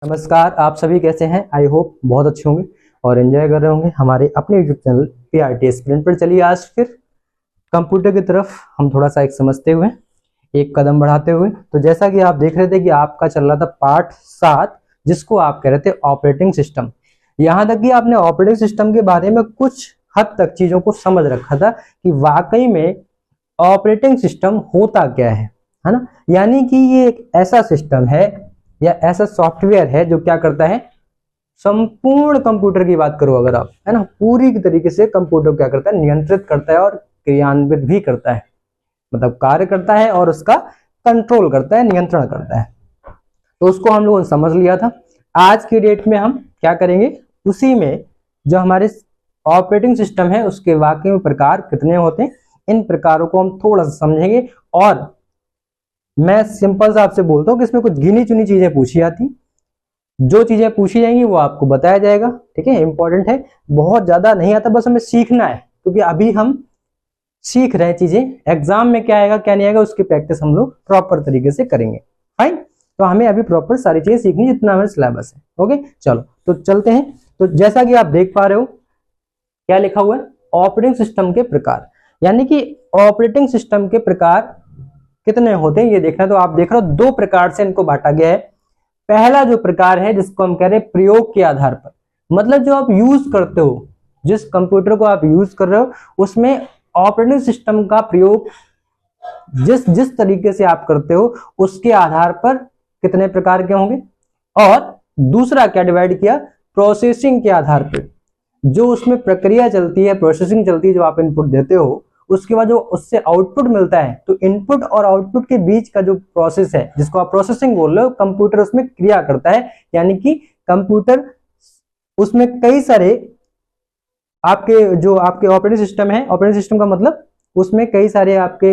नमस्कार, आप सभी कैसे हैं। आई होप बहुत अच्छे होंगे और एंजॉय कर रहे होंगे हमारे अपने यूट्यूब चैनल PRT एस्पिरेंट पर। चलिए आज फिर कंप्यूटर की तरफ हम थोड़ा सा एक समझते हुए एक कदम बढ़ाते हुए, तो जैसा कि आप देख रहे थे कि आपका चल रहा था पार्ट 7, जिसको आप कह रहे थे ऑपरेटिंग सिस्टम। यहाँ तक कि आपने ऑपरेटिंग सिस्टम के बारे में कुछ हद तक चीजों को समझ रखा था कि वाकई में ऑपरेटिंग सिस्टम होता क्या है ना। यानी कि ये एक ऐसा सिस्टम है या ऐसा सॉफ्टवेयर है जो क्या करता है, संपूर्ण कंप्यूटर की बात करो अगर आप, है ना, पूरी तरीके से कंप्यूटर क्या करता है, नियंत्रित करता है और क्रियान्वित भी करता है, मतलब कार्य करता है और उसका कंट्रोल करता है, नियंत्रण करता है। तो उसको हम लोगों ने समझ लिया था। आज की डेट में हम क्या करेंगे, उसी में जो हमारे ऑपरेटिंग सिस्टम है उसके वाकई में प्रकार कितने होते हैं, इन प्रकारों को हम थोड़ा सा समझेंगे। और मैं सिंपल सा आपसे बोलता हूँ कि इसमें कुछ गिनी चुनी चीजें पूछी जाती, जो चीजें पूछी जाएंगी वो आपको बताया जाएगा। ठीक है, इंपॉर्टेंट है, बहुत ज्यादा नहीं आता, बस हमें सीखना है, क्योंकि अभी हम सीख रहे हैं चीजें। एग्जाम में क्या आएगा क्या नहीं आएगा उसकी प्रैक्टिस हम लोग प्रॉपर तरीके से करेंगे। फाइन, तो हमें अभी प्रॉपर सारी चीजें सीखनी जितना हमारा सिलेबस है। ओके, चलो तो चलते हैं। तो जैसा कि आप देख पा रहे हो क्या लिखा हुआ है, ऑपरेटिंग सिस्टम के प्रकार, यानी कि ऑपरेटिंग सिस्टम के प्रकार कितने होते हैं ये देखना। तो आप देख रहे हो दो प्रकार से इनको बांटा गया है। पहला जो प्रकार है जिसको हम कह रहे हैं प्रयोग के आधार पर, मतलब जो आप यूज करते हो, जिस कंप्यूटर को आप यूज कर रहे हो उसमें ऑपरेटिंग सिस्टम का प्रयोग जिस जिस तरीके से आप करते हो उसके आधार पर कितने प्रकार के होंगे। और दूसरा क्या डिवाइड किया, प्रोसेसिंग के आधार पर, जो उसमें प्रक्रिया चलती है, प्रोसेसिंग चलती है, जो आप इनपुट देते हो उसके बाद जो उससे आउटपुट मिलता है, तो इनपुट और आउटपुट के बीच का जो प्रोसेस है जिसको आप प्रोसेसिंग बोल रहे हो, कंप्यूटर उसमें क्रिया करता है। यानी कि कंप्यूटर उसमें कई सारे आपके जो आपके ऑपरेटिंग सिस्टम है, ऑपरेटिंग सिस्टम का मतलब उसमें कई सारे आपके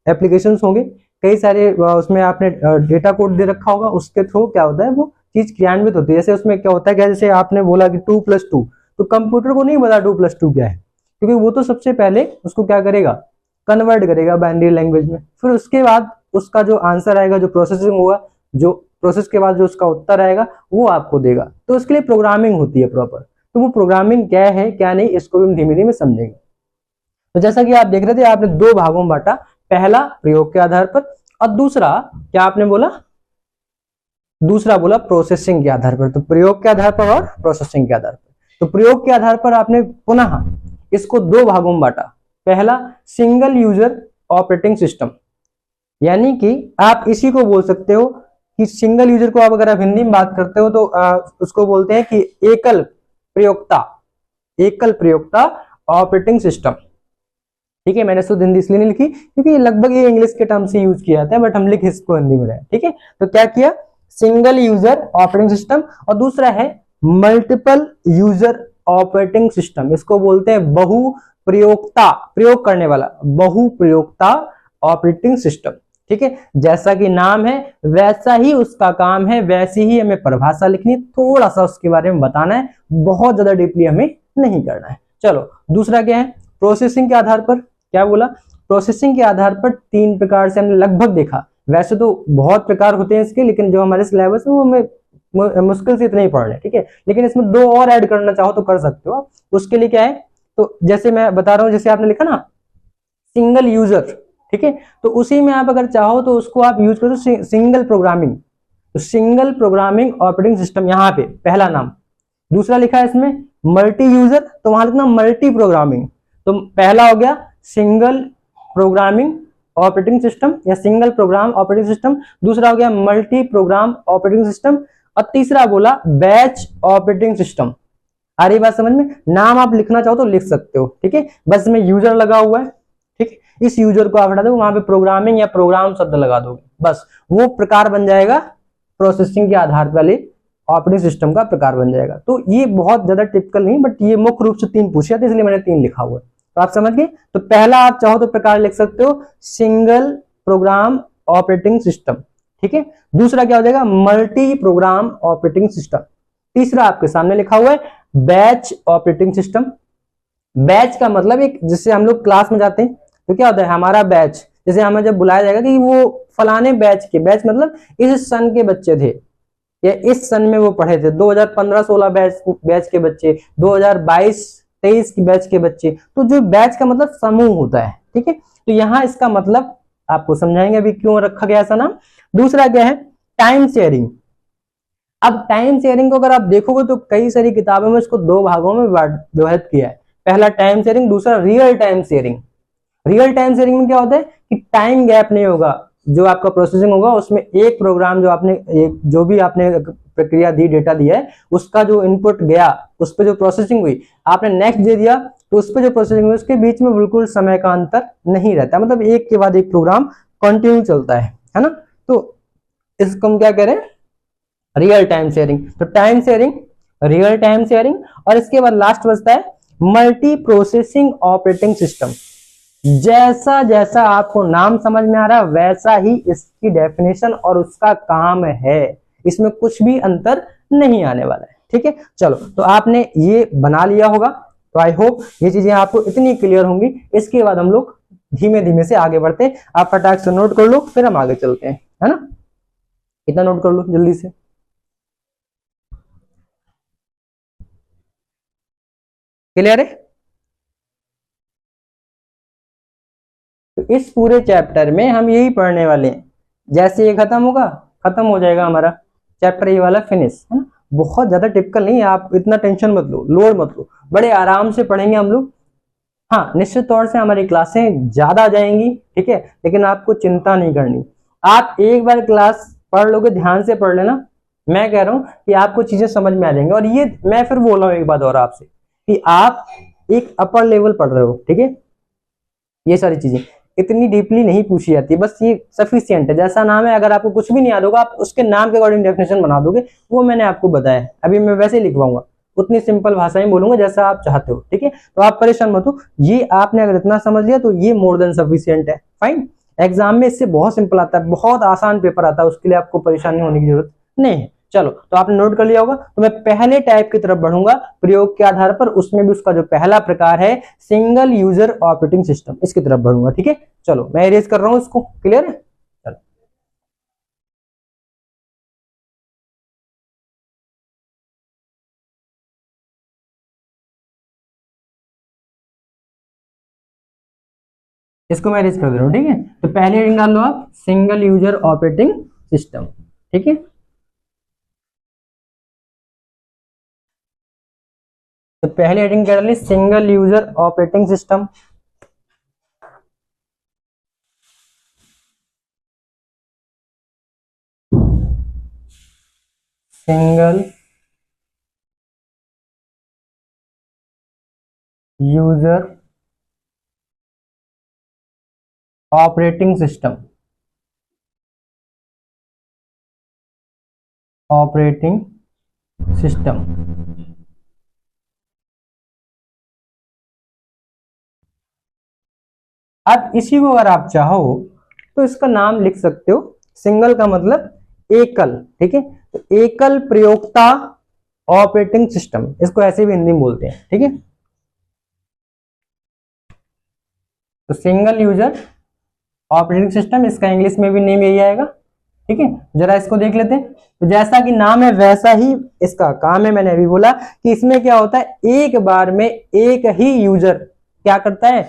एप्लीकेशंस होंगे, कई सारे उसमें आपने डेटा कोड दे रखा होगा, उसके थ्रू क्या होता है वो चीज क्रियान्वित होती है। जैसे उसमें क्या होता है, जैसे आपने बोला कि 2+2, तो कंप्यूटर को नहीं पता 2+2 क्या है, क्योंकि वो तो सबसे पहले उसको क्या करेगा, कन्वर्ट करेगा बाइनरी लैंग्वेज में, फिर उसके बाद उसका जो आंसर आएगा, जो प्रोसेसिंग होगा, जो प्रोसेस के बाद जो उसका उत्तर आएगा वो आपको देगा। तो उसके लिए प्रोग्रामिंग होती है प्रॉपर। तो वो प्रोग्रामिंग क्या है क्या नहीं इसको भी हम धीमे धीमे समझेंगे। तो जैसा कि आप देख रहे थे, आपने दो भागों में बांटा, पहला प्रयोग के आधार पर और दूसरा क्या आपने बोला, दूसरा बोला प्रोसेसिंग के आधार पर। तो प्रयोग के आधार पर और प्रोसेसिंग के आधार पर। तो प्रयोग के आधार पर आपने पुनः इसको दो भागों में बांटा। पहला सिंगल यूजर ऑपरेटिंग सिस्टम, यानी कि आप इसी को बोल सकते हो कि सिंगल यूजर को आप अगर आप हिंदी में बात करते हो तो उसको बोलते हैं कि एकल प्रयोक्ता, एकल प्रयोक्ता ऑपरेटिंग सिस्टम। ठीक है, मैंने शुद्ध हिंदी इसलिए नहीं लिखी क्योंकि लगभग ये इंग्लिश के टर्म से यूज किया जाता है, बट हम लिख इसको हिंदी में रहे। ठीक है, तो क्या किया, सिंगल यूजर ऑपरेटिंग सिस्टम, और दूसरा है मल्टीपल यूजर ऑपरेटिंग सिस्टम, इसको बोलते हैं बहु प्रयोक्ता, प्रयोग करने वाला बहु प्रयोक्ता ऑपरेटिंग सिस्टम। ठीक है, जैसा कि नाम है वैसा ही उसका काम है, वैसी ही हमें परिभाषा लिखनी है, थोड़ा सा उसके बारे में बताना है, बहुत ज्यादा डीपली हमें नहीं करना है। चलो दूसरा क्या है, प्रोसेसिंग के आधार पर। क्या बोला, प्रोसेसिंग के आधार पर तीन प्रकार से हमने लगभग देखा, वैसे तो बहुत प्रकार होते हैं इसके, लेकिन जो हमारे सिलेबस है वो हमें मुश्किल से इतने ही पढ़ रहे हैं। ठीक है, लेकिन इसमें दो और ऐड करना चाहो तो कर सकते हो। उसके लिए क्या है, तो जैसे मैं बता रहा हूं, जैसे आपने लिखा ना सिंगल यूजर, ठीक है, तो उसी में आप अगर चाहो तो उसको आप यूज करो सिंगल प्रोग्रामिंग। तो सिंगल प्रोग्रामिंग ऑपरेटिंग सिस्टम यहाँ पे पहला नाम। दूसरा लिखा है इसमें मल्टी यूजर, तो वहां लिखना मल्टी प्रोग्रामिंग। तो पहला हो गया सिंगल प्रोग्रामिंग ऑपरेटिंग सिस्टम या सिंगल प्रोग्राम ऑपरेटिंग सिस्टम, दूसरा हो गया मल्टी प्रोग्राम ऑपरेटिंग सिस्टम, और तीसरा बोला बैच ऑपरेटिंग सिस्टम। आ रही बात समझ में, नाम आप लिखना चाहो तो लिख सकते हो। ठीक है, बस में यूजर लगा हुआ है, ठीक, इस यूजर को आप हटा दो, वहां पे प्रोग्रामिंग या प्रोग्राम शब्द लगा दोगे, बस वो प्रकार बन जाएगा, प्रोसेसिंग के आधार वाले ऑपरेटिंग सिस्टम का प्रकार बन जाएगा। तो ये बहुत ज्यादा टिपिकल नहीं, बट ये मुख्य रूप से तीन पूछे जाते, इसलिए मैंने तीन लिखा हुआ है, तो आप समझ गए। तो पहला आप चाहो तो प्रकार लिख सकते हो सिंगल प्रोग्राम ऑपरेटिंग सिस्टम, ठीक है। दूसरा क्या हो जाएगा, मल्टी प्रोग्राम ऑपरेटिंग सिस्टम। तीसरा आपके सामने लिखा हुआ है बैच ऑपरेटिंग सिस्टम। बैच का मतलब एक, जिससे हम लोग क्लास में जाते हैं तो क्या होता है हमारा बैच, जैसे हमें जब बुलाया जाएगा कि वो फलाने बैच के, बैच मतलब इस सन के बच्चे थे, या इस सन में वो पढ़े थे, 2015-16 बैच के बच्चे, 2022-23 की बैच के बच्चे। तो जो बैच का मतलब समूह होता है, ठीक है। तो यहाँ इसका मतलब आपको समझाएंगे अभी क्यों रखा गया ऐसा नाम। दूसरा क्या है, टाइम शेयरिंग। अब टाइम शेयरिंग को अगर आप देखोगे तो कई सारी किताबों में इसको दो भागों में विभाजित किया है। पहला टाइम शेयरिंग, दूसरा real time sharing. Real time sharing में क्या होता है कि टाइम गैप नहीं होगा, जो आपका प्रोसेसिंग होगा उसमें एक प्रोग्राम जो आपने जो भी आपने प्रक्रिया दी, डेटा दिया है, उसका जो इनपुट गया उस पर जो प्रोसेसिंग हुई, आपने नेक्स्ट दे दिया तो उस पर जो प्रोसेसिंग हुई उसके बीच में बिल्कुल समय का अंतर नहीं रहता, मतलब एक के बाद एक प्रोग्राम कंटिन्यू चलता है ना। तो इसको हम क्या करें, रियल टाइम शेयरिंग। तो time sharing, real time sharing, और इसके बाद लास्ट बचता है मल्टी प्रोसेसिंग ऑपरेटिंग सिस्टम। जैसा जैसा आपको नाम समझ में आ रहा है वैसा ही इसकी डेफिनेशन और उसका काम है, इसमें कुछ भी अंतर नहीं आने वाला है, ठीक है। चलो, तो आपने ये बना लिया होगा, तो आई होप ये चीजें आपको इतनी क्लियर होंगी। इसके बाद हम लोग धीमे धीमे से आगे बढ़ते हैं। आप फटाक से नोट कर लो, फिर हम आगे चलते हैं, है ना। इतना नोट कर लो जल्दी से। क्लियर है। तो इस पूरे चैप्टर में हम यही पढ़ने वाले हैं। जैसे ये खत्म होगा, खत्म हो जाएगा हमारा चैप्टर ये वाला, फिनिश, है ना। बहुत ज्यादा टिपिकल नहीं है, आप इतना टेंशन मत लो, लोड मत लो, बड़े आराम से पढ़ेंगे हम लोग। हाँ, निश्चित तौर से हमारी क्लासें ज्यादा जाएंगी, ठीक है, लेकिन आपको चिंता नहीं करनी। आप एक बार क्लास पढ़ लोगे, ध्यान से पढ़ लेना, मैं कह रहा हूं कि आपको चीजें समझ में आ जाएंगी। और ये मैं फिर बोल रहा हूं एक बात और आपसे, कि आप एक अपर लेवल पढ़ रहे हो, ठीक है। ये सारी चीजें इतनी डीपली नहीं पूछी जाती, बस ये सफिशियंट है। जैसा नाम है, अगर आपको कुछ भी नहीं याद होगा आप उसके नाम के अकॉर्डिंग डेफिनेशन बना दोगे, वो मैंने आपको बताया। अभी मैं वैसे ही लिखवाऊंगा, उतनी सिंपल भाषा में बोलूंगा जैसा आप चाहते हो, ठीक है। तो आप परेशान मत हो, ये आपने अगर इतना समझ लिया तो ये मोर देन सफिशियंट है, फाइन। एग्जाम में इससे बहुत सिंपल आता है, बहुत आसान पेपर आता है, उसके लिए आपको परेशानी होने की जरूरत नहीं है। चलो, तो आपने नोट कर लिया होगा। तो मैं पहले टाइप की तरफ बढ़ूंगा प्रयोग के आधार पर, उसमें भी उसका जो पहला प्रकार है सिंगल यूजर ऑपरेटिंग सिस्टम, इसकी तरफ बढ़ूंगा, ठीक है। चलो, मैं इरेज कर रहा हूं इसको, क्लियर है। चलो, इसको मैं इरेज कर दे रहा हूं, ठीक है। तो पहले हेडिंग डाल लो आप, सिंगल यूजर ऑपरेटिंग सिस्टम, ठीक है। तो पहले हेडिंग क्या डाली, single user operating system. Single user operating system, operating system. अब इसी को अगर आप चाहो तो इसका नाम लिख सकते हो, सिंगल का मतलब एकल, ठीक है। तो एकल प्रयोक्ता ऑपरेटिंग सिस्टम, इसको ऐसे भी हिंदी में बोलते हैं, ठीक है। तो सिंगल यूजर ऑपरेटिंग सिस्टम, इसका इंग्लिश में भी नेम यही आएगा, ठीक है। जरा इसको देख लेते हैं। तो जैसा कि नाम है वैसा ही इसका काम है। मैंने अभी बोला कि इसमें क्या होता है, एक बार में एक ही यूजर क्या करता है,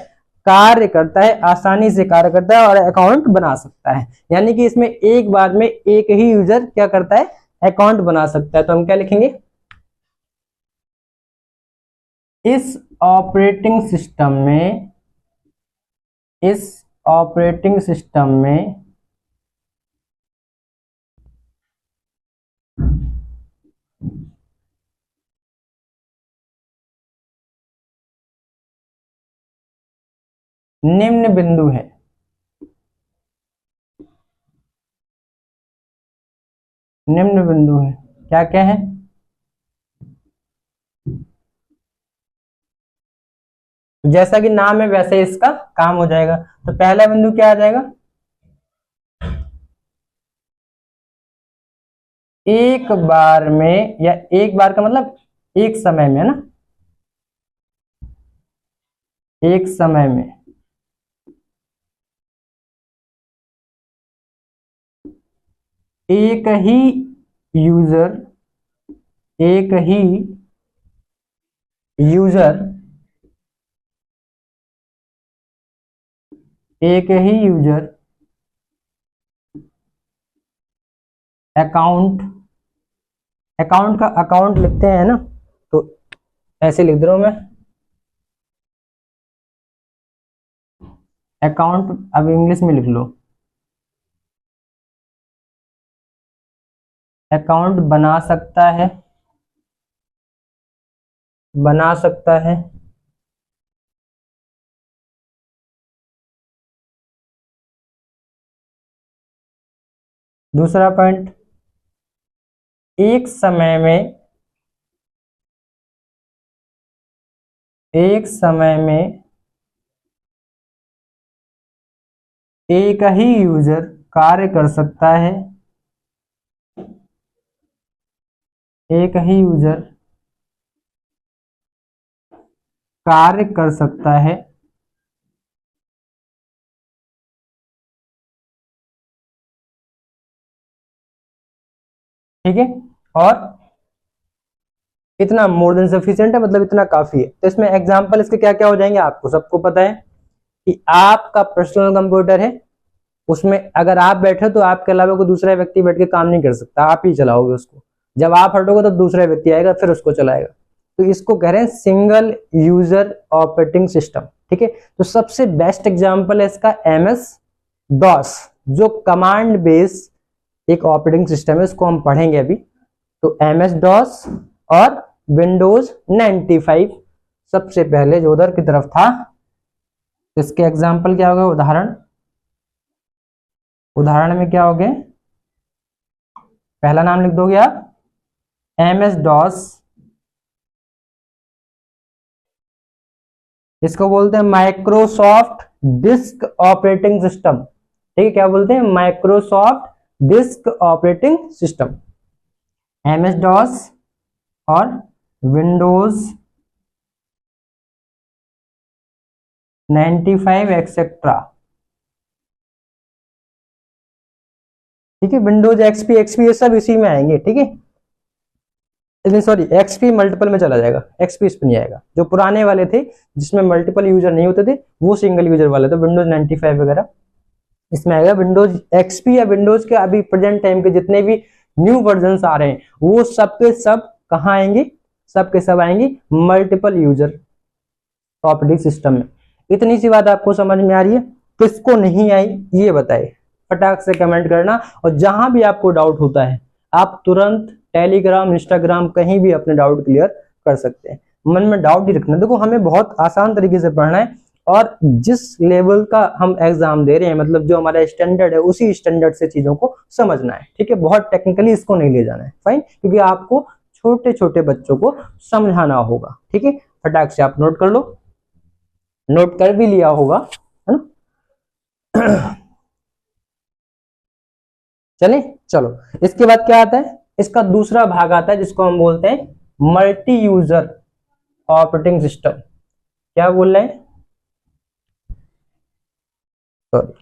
कार्य करता है, आसानी से कार्य करता है और अकाउंट बना सकता है। यानी कि इसमें एक बार में एक ही यूजर क्या करता है, अकाउंट बना सकता है। तो हम क्या लिखेंगे, इस ऑपरेटिंग सिस्टम में, इस ऑपरेटिंग सिस्टम में निम्न बिंदु है, निम्न बिंदु है, क्या क्या है, जैसा कि नाम है वैसे इसका काम हो जाएगा। तो पहला बिंदु क्या आ जाएगा, एक बार में, या एक बार का मतलब एक समय में, है ना, एक समय में एक ही यूजर एक ही यूजर एक ही यूजर अकाउंट, अकाउंट का अकाउंट लिखते हैं ना, तो ऐसे लिख दे रहा हूं मैं अकाउंट, अब इंग्लिश में लिख लो, अकाउंट बना सकता है दूसरा पॉइंट, एक समय में एक ही यूजर कार्य कर सकता है, एक ही यूजर कार्य कर सकता है ठीक है, और इतना मोर देन सफिशिएंट है, मतलब इतना काफी है। तो इसमें एग्जांपल इसके क्या क्या हो जाएंगे, आपको सबको पता है कि आपका पर्सनल कंप्यूटर है, उसमें अगर आप बैठे तो आपके अलावा कोई दूसरा व्यक्ति बैठ के काम नहीं कर सकता, आप ही चलाओगे उसको, जब आप हटोगे तो दूसरा व्यक्ति आएगा फिर उसको चलाएगा। तो इसको कह रहे हैं सिंगल यूजर ऑपरेटिंग सिस्टम, ठीक है। तो सबसे बेस्ट एग्जांपल है इसका MS DOS, जो कमांड बेस एक ऑपरेटिंग सिस्टम है, उसको हम पढ़ेंगे अभी। तो MS DOS और विंडोज 95 सबसे पहले जो उधर की तरफ था, इसके एग्जाम्पल क्या हो गए, उदाहरण में क्या हो गए, पहला नाम लिख दोगे आप MS DOS, इसको बोलते हैं माइक्रोसॉफ्ट डिस्क ऑपरेटिंग सिस्टम, ठीक है, क्या बोलते हैं, Microsoft disk operating system, MS DOS और विंडोज 95 एक्सेट्रा, ठीक है। विंडोज XP ये सब इसी में आएंगे, ठीक है, लेकिन सॉरी XP मल्टीपल में चला जाएगा, XP इस पर नहीं आएगा। जो पुराने वाले थे जिसमें मल्टीपल यूजर नहीं होते थे वो सिंगल यूजर वाले, तो विंडोज 95 वगैरह इसमें आएगा। विंडोज XP या विंडोज के अभी प्रेजेंट टाइम के जितने भी न्यू वर्जन आ रहे हैं वो सबके सब कहाँ आएंगे, सबके सब आएंगे मल्टीपल यूजर ऑपरेटिंग सिस्टम में। इतनी सी बात आपको समझ में आ रही है, किसको नहीं आई ये बताए, फटाक से कमेंट करना, और जहां भी आपको डाउट होता है आप तुरंत टेलीग्राम इंस्टाग्राम कहीं भी अपने डाउट क्लियर कर सकते हैं, मन में डाउट ही रखना। देखो हमें बहुत आसान तरीके से पढ़ना है, और जिस लेवल का हम एग्जाम दे रहे हैं, मतलब जो हमारा स्टैंडर्ड है उसी स्टैंडर्ड से चीजों को समझना है, ठीक है। बहुत टेक्निकली इसको नहीं ले जाना है, फाइन, क्योंकि आपको छोटे छोटे बच्चों को समझाना होगा, ठीक है। फटाक से आप नोट कर लो, नोट कर भी लिया होगा, है ना। चले चलो, इसके बाद क्या आता है, इसका दूसरा भाग आता है जिसको हम बोलते हैं मल्टी यूजर ऑपरेटिंग सिस्टम। क्या बोल रहे हैं, sorry,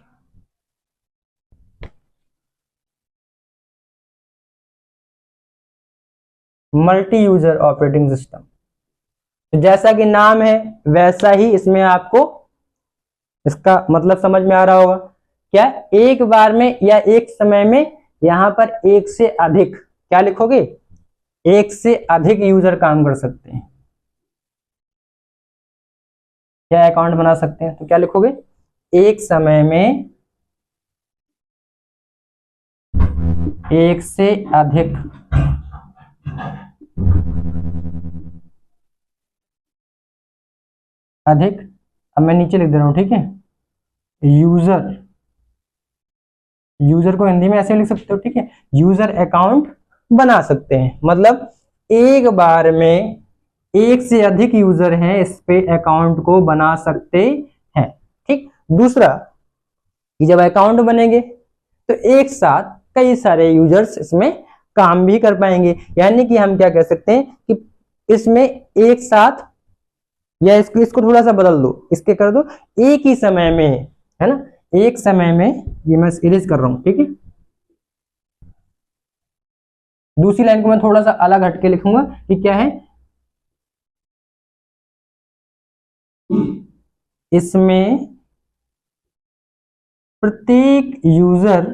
multi user operating system. तो जैसा कि नाम है वैसा ही इसमें आपको इसका मतलब समझ में आ रहा होगा, क्या एक बार में या एक समय में यहां पर एक से अधिक, क्या लिखोगे, एक से अधिक यूजर काम कर सकते हैं, क्या अकाउंट बना सकते हैं, तो क्या लिखोगे, एक समय में एक से अधिक अब मैं नीचे लिख दे रहा हूं, ठीक है, यूजर को हिंदी में ऐसे लिख सकते हो, ठीक है, यूजर अकाउंट बना सकते हैं, मतलब एक बार में एक से अधिक यूजर हैं इस पे अकाउंट को बना सकते हैं, ठीक। दूसरा कि जब अकाउंट बनेंगे तो एक साथ कई सारे यूजर्स इसमें काम भी कर पाएंगे, यानी कि हम क्या कह सकते हैं कि इसमें एक साथ, या इसको थोड़ा सा बदल दो, इसके कर दो एक ही समय में, है ना, एक समय में, ये मैं इरेज कर रहा हूं, ठीक है, दूसरी लाइन को मैं थोड़ा सा अलग हटके लिखूंगा कि क्या है, इसमें प्रत्येक यूजर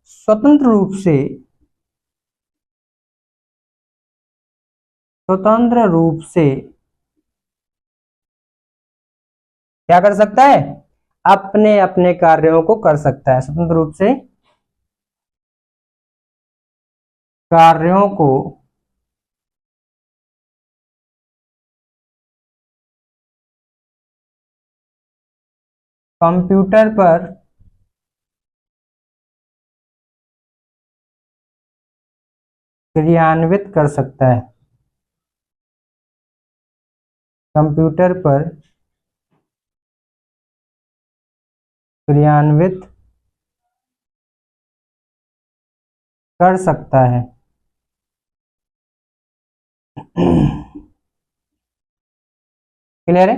स्वतंत्र रूप से क्या कर सकता है, अपने अपने कार्यों को कर सकता है, स्वतंत्र रूप से कार्यों को कंप्यूटर पर क्रियान्वित कर सकता है, कंप्यूटर पर क्रियान्वित कर सकता है। क्लियर है?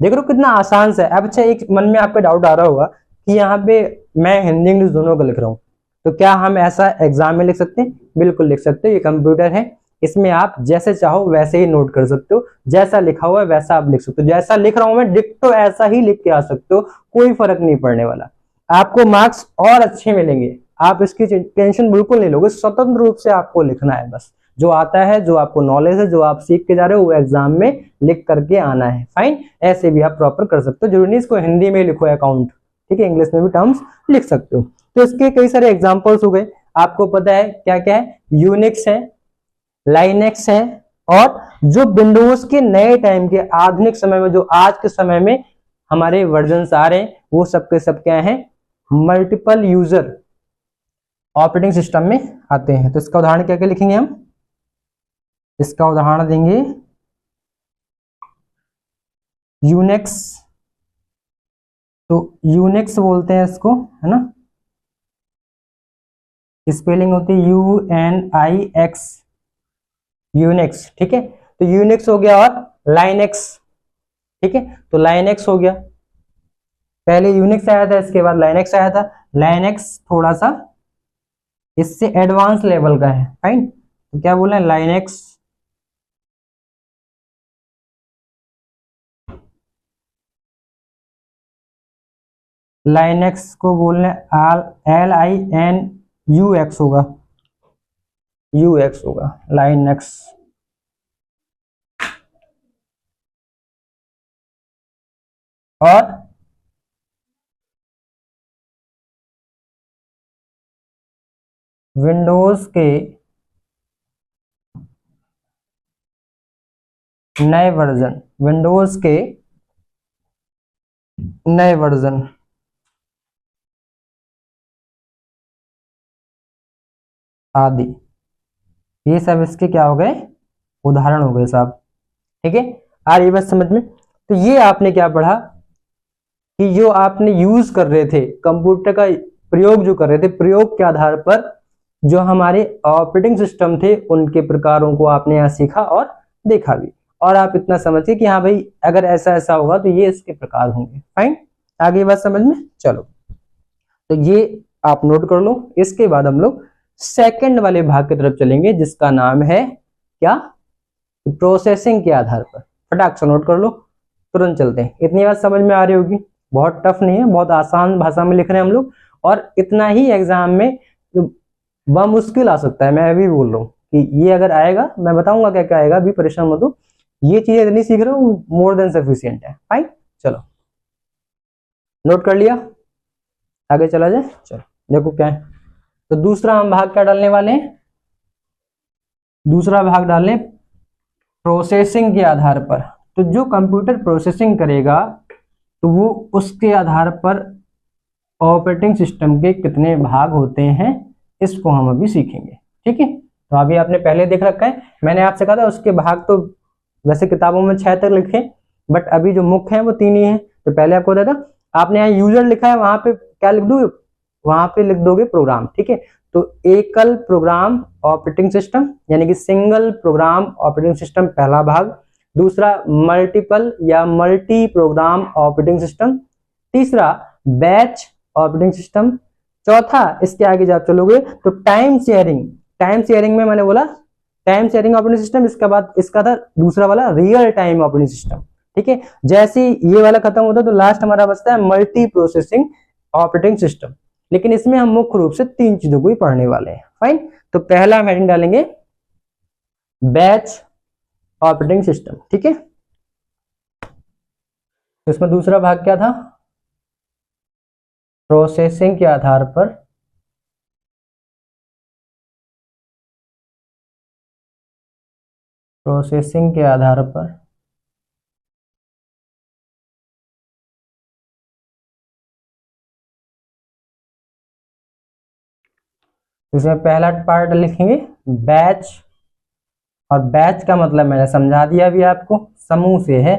देख रहे हो कितना आसान सा है। अब अच्छा, एक मन में आपका डाउट आ रहा होगा कि यहाँ पे मैं हिंदी इंग्लिश दोनों को लिख रहा हूँ, तो क्या हम ऐसा एग्जाम में लिख सकते हैं? बिल्कुल लिख सकते हो। ये कंप्यूटर है, इसमें आप जैसे चाहो वैसे ही नोट कर सकते हो, जैसा लिखा हुआ है वैसा आप लिख सकते हो। जैसा लिख रहा हूं मैं डिक्टो ऐसा ही लिख के आ सकते हो, कोई फर्क नहीं पड़ने वाला। आपको मार्क्स और अच्छे मिलेंगे, आप इसकी टेंशन बिल्कुल नहीं लोगे। स्वतंत्र रूप से आपको लिखना है, बस जो आता है, जो आपको नॉलेज है, जो आप सीख के जा रहे हो वो एग्जाम में लिख करके आना है। फाइन, ऐसे भी आप प्रॉपर कर सकते हो, जरूरी नहीं इसको हिंदी में लिखो अकाउंट, ठीक है, इंग्लिश में भी टर्म्स लिख सकते हो। तो इसके कई सारे एग्जाम्पल्स हो गए, आपको पता है क्या क्या है, यूनिक्स है, लाइनेक्स है, और जो विंडोज के नए टाइम के आधुनिक समय में, जो आज के समय में हमारे वर्जन आ रहे हैं, वो सबके सब क्या है, मल्टीपल यूजर ऑपरेटिंग सिस्टम में आते हैं। तो इसका उदाहरण क्या क्या लिखेंगे हम? इसका उदाहरण देंगे यूनिक्स, तो यूनिक्स बोलते हैं इसको, है ना, स्पेलिंग होती है UNIX, यूनिक्स, ठीक है। तो यूनिक्स हो गया, और लाइनेक्स, ठीक है, तो लाइनेक्स हो गया। पहले यूनिक्स आया था, इसके बाद लाइनेक्स आया था। लाइनेक्स थोड़ा सा इससे एडवांस लेवल का है, फाइन। तो क्या बोल रहे हैं, लाइनेक्स लाइनेक्स को बोलने LINUX होगा, UX होगा, लाइनेक्स। और विंडोज के नए वर्जन, विंडोज के नए वर्जन आदि, ये सब इसके क्या हो गए, उदाहरण हो गए साहब, ठीक है। आ रही बात समझ में? तो ये आपने क्या पढ़ा कि जो आपने यूज कर रहे थे, कंप्यूटर का प्रयोग जो कर रहे थे, प्रयोग के आधार पर जो हमारे ऑपरेटिंग सिस्टम थे उनके प्रकारों को आपने यहाँ सीखा और देखा भी, और आप इतना समझिए कि हाँ भाई अगर ऐसा ऐसा होगा तो ये इसके प्रकार होंगे। फाइन, आगे बात समझ में? चलो, तो ये आप नोट कर लो। इसके बाद हम लोग सेकंड वाले भाग की तरफ चलेंगे, जिसका नाम है क्या, प्रोसेसिंग के आधार पर। फटाक से नोट कर लो, तुरंत चलते हैं। इतनी बात समझ में आ रही होगी, बहुत टफ नहीं है, बहुत आसान भाषा में लिख रहे हैं हम लोग, और इतना ही एग्जाम में मुश्किल आ सकता है। मैं अभी बोल रहा हूँ कि ये अगर आएगा, मैं बताऊंगा क्या क्या आएगा, अभी परेशान मत हो। ये चीजें इतनी सीख रहे हो, मोर देन सफिशिएंट है। फाइन, चलो नोट कर लिया, आगे चला जाए। चलो देखो क्या है, तो दूसरा हम भाग क्या डालने वाले हैं, दूसरा भाग डालें प्रोसेसिंग के आधार पर। तो जो कंप्यूटर प्रोसेसिंग करेगा तो वो उसके आधार पर ऑपरेटिंग सिस्टम के कितने भाग होते हैं, इसको हम अभी सीखेंगे, ठीक है। तो अभी आपने पहले देख रखा है, मैंने आपसे कहा था उसके भाग तो वैसे किताबों में 6 तक लिखे, बट अभी जो मुख्य है वो 3 ही है। तो पहले आपको बताया था, आपने यहाँ यूजर लिखा है, वहां पे क्या लिख दोगे, वहां पे लिख दोगे प्रोग्राम, ठीक है। तो एकल प्रोग्राम ऑपरेटिंग सिस्टम, यानी कि सिंगल प्रोग्राम ऑपरेटिंग सिस्टम पहला भाग। दूसरा मल्टीपल या मल्टी प्रोग्राम ऑपरेटिंग सिस्टम, तीसरा बैच ऑपरेटिंग सिस्टम, चौथा इसके आगे जब चलोगे तो टाइम शेयरिंग में मैंने बोला टाइम शेयरिंग ऑपरेटिंग सिस्टम, इसके बाद इसका था दूसरा वाला रियल टाइम ऑपरेटिंग सिस्टम। ठीक है, जैसे ये वाला खत्म होता है तो लास्ट हमारा बचता है मल्टी प्रोसेसिंग ऑपरेटिंग सिस्टम, लेकिन इसमें हम मुख्य रूप से 3 चीजों को ही पढ़ने वाले हैं। फाइन, तो पहला हम हेडिंग डालेंगे बैच ऑपरेटिंग सिस्टम। ठीक है, तो इसमें दूसरा भाग क्या था, प्रोसेसिंग के आधार पर इसमें पहला पार्ट लिखेंगे बैच, और बैच का मतलब मैंने समझा दिया अभी आपको, समूह से है,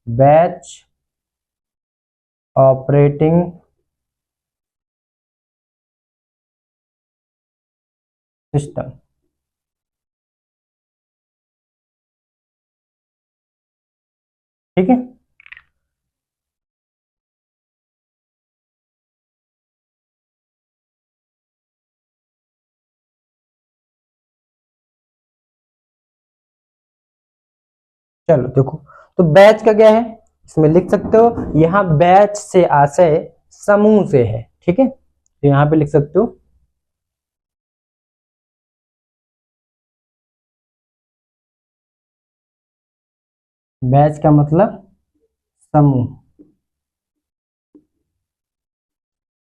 बैच ऑपरेटिंग सिस्टम। ठीक है, चलो देखो, तो बैच का क्या है, इसमें लिख सकते हो, यहां बैच से आशय समूह से है। ठीक है, तो यहां पे लिख सकते हो बैच का मतलब समूह,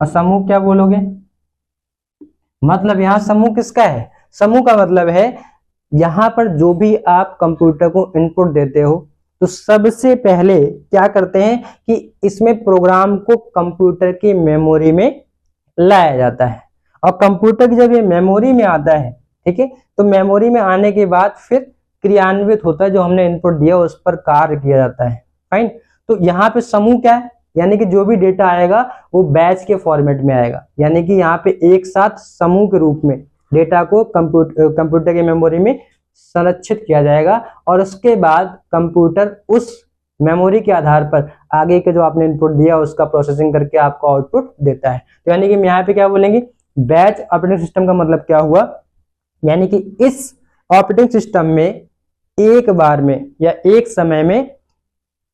और समूह क्या बोलोगे, मतलब यहां समूह किसका है, समूह का मतलब है यहां पर जो भी आप कंप्यूटर को इनपुट देते हो तो सबसे पहले क्या करते हैं कि इसमें प्रोग्राम को कंप्यूटर की मेमोरी में लाया जाता है, और कंप्यूटर की जब ये मेमोरी में आता है, ठीक है, तो मेमोरी में आने के बाद फिर क्रियान्वित होता है, जो हमने इनपुट दिया उस पर कार्य किया जाता है। फाइन, तो यहाँ पे समूह क्या है, यानी कि जो भी डेटा आएगा वो बैच के फॉर्मेट में आएगा, यानी कि यहाँ पे एक साथ समूह के रूप में डेटा को कंप्यूटर की मेमोरी में संरक्षित किया जाएगा, और उसके बाद कंप्यूटर उस मेमोरी के आधार पर आगे के जो आपने इनपुट दिया उसका प्रोसेसिंग करके आपको आउटपुट देता है। तो यानी कि यहाँ पे क्या बोलेंगे, बैच ऑपरेटिंग सिस्टम का मतलब क्या हुआ, यानी कि इस ऑपरेटिंग सिस्टम में एक बार में या एक समय में